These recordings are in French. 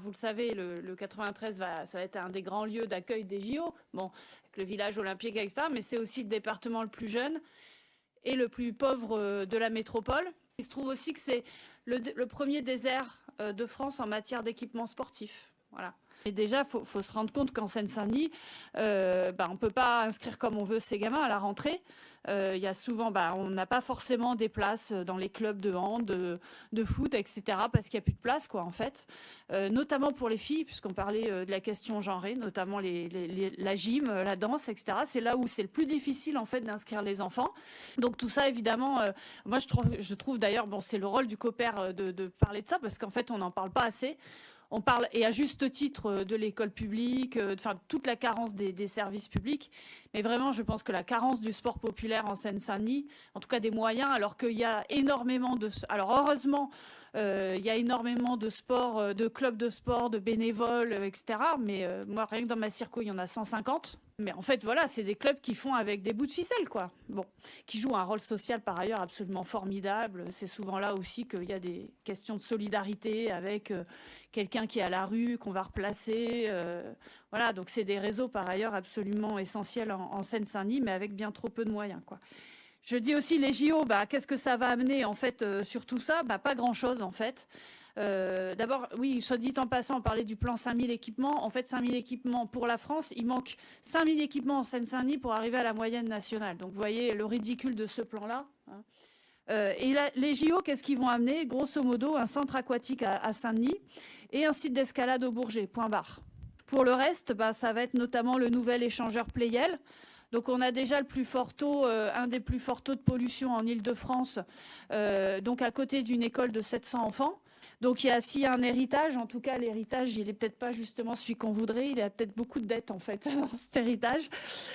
Vous le savez, le 93, ça va être un des grands lieux d'accueil des JO, bon, avec le village olympique, etc. Mais c'est aussi le département le plus jeune et le plus pauvre de la métropole. Il se trouve aussi que c'est le premier désert de France en matière d'équipement sportif. Voilà. Et déjà, faut se rendre compte qu'en Seine-Saint-Denis, on ne peut pas inscrire comme on veut ses gamins à la rentrée. Il y a souvent, on n'a pas forcément des places dans les clubs de hand, de foot, etc. parce qu'il n'y a plus de place, quoi, en fait. Notamment pour les filles, puisqu'on parlait de la question genrée, notamment la gym, la danse, etc. C'est là où c'est le plus difficile, en fait, d'inscrire les enfants. Donc tout ça, évidemment, moi, je trouve d'ailleurs, c'est le rôle du COPER de parler de ça, parce qu'en fait, on n'en parle pas assez. On parle, et à juste titre, de l'école publique, toute la carence des services publics. Mais vraiment, je pense que la carence du sport populaire en Seine-Saint-Denis, en tout cas des moyens, alors qu'il y a énormément de... Alors heureusement, il y a énormément de sports, de clubs de sport, de bénévoles, etc. Mais moi, rien que dans ma circo, il y en a 150. Mais en fait, voilà, c'est des clubs qui font avec des bouts de ficelle, quoi. Bon, qui jouent un rôle social, par ailleurs, absolument formidable. C'est souvent là aussi qu'il y a des questions de solidarité avec quelqu'un qui est à la rue, qu'on va replacer. Voilà, donc c'est des réseaux, par ailleurs, absolument essentiels en Seine-Saint-Denis, mais avec bien trop peu de moyens, quoi. Je dis aussi les JO, qu'est-ce que ça va amener, en fait, sur tout ça? Pas grand-chose, en fait. D'abord, oui, soit dit en passant, on parlait du plan 5000 équipements. En fait, 5000 équipements pour la France, il manque 5000 équipements en Seine-Saint-Denis pour arriver à la moyenne nationale. Donc, vous voyez le ridicule de ce plan-là, hein. Et là, les JO, qu'est-ce qu'ils vont amener? Grosso modo, un centre aquatique à Saint-Denis et un site d'escalade au Bourget, point barre. Pour le reste, ça va être notamment le nouvel échangeur Playel. Donc on a déjà le plus fort taux, un des plus forts taux de pollution en Île-de-France, donc à côté d'une école de 700 enfants. Donc s'il y a un héritage, en tout cas l'héritage, il n'est peut-être pas justement celui qu'on voudrait, il a peut-être beaucoup de dettes en fait dans cet héritage.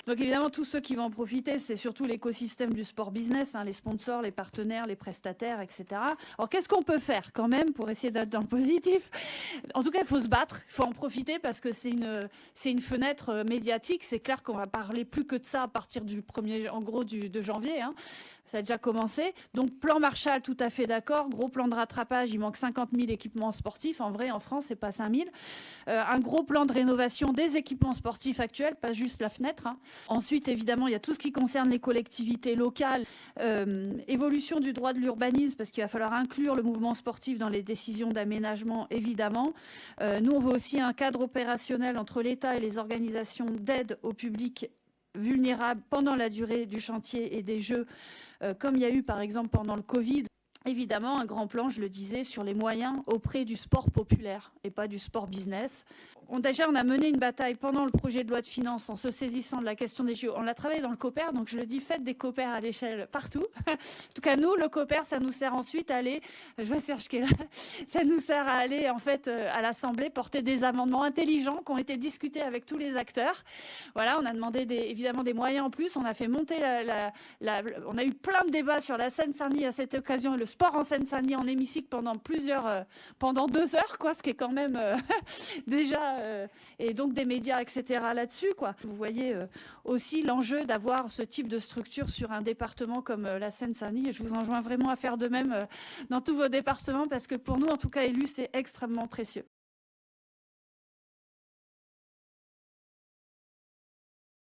Donc évidemment tous ceux qui vont en profiter, c'est surtout l'écosystème du sport business, hein, les sponsors, les partenaires, les prestataires, etc. Alors qu'est-ce qu'on peut faire quand même pour essayer d'être dans le positif? En tout cas il faut se battre, il faut en profiter parce que c'est une fenêtre médiatique. C'est clair qu'on va parler plus que de ça à partir du 1er, en gros de janvier, hein. Ça a déjà commencé. Donc, plan Marshall, tout à fait d'accord. Gros plan de rattrapage, il manque 50 000 équipements sportifs. En vrai, en France, c'est pas 5 000. Un gros plan de rénovation des équipements sportifs actuels, pas juste la fenêtre, hein. Ensuite, évidemment, il y a tout ce qui concerne les collectivités locales. Évolution du droit de l'urbanisme, parce qu'il va falloir inclure le mouvement sportif dans les décisions d'aménagement, évidemment. Nous, on veut aussi un cadre opérationnel entre l'État et les organisations d'aide au public vulnérables pendant la durée du chantier et des Jeux, comme il y a eu par exemple pendant le Covid. Évidemment, un grand plan, je le disais, sur les moyens auprès du sport populaire et pas du sport business. On a mené une bataille pendant le projet de loi de finances en se saisissant de la question des JO. On a travaillé dans le COPER, donc je le dis, faites des COPER à l'échelle partout. En tout cas, nous, le COPER, ça nous sert ensuite à aller, je vois Serge qui est là, ça nous sert à aller en fait à l'Assemblée porter des amendements intelligents qui ont été discutés avec tous les acteurs. Voilà, on a demandé évidemment des moyens en plus. On a fait monter on a eu plein de débats sur la Seine-Saint-Denis à cette occasion et le sport en Seine-Saint-Denis en hémicycle pendant 2 heures, quoi, ce qui est quand même déjà et donc des médias, etc. là-dessus, quoi. Vous voyez aussi l'enjeu d'avoir ce type de structure sur un département comme la Seine-Saint-Denis. Et je vous enjoins vraiment à faire de même dans tous vos départements parce que pour nous, en tout cas élus, c'est extrêmement précieux.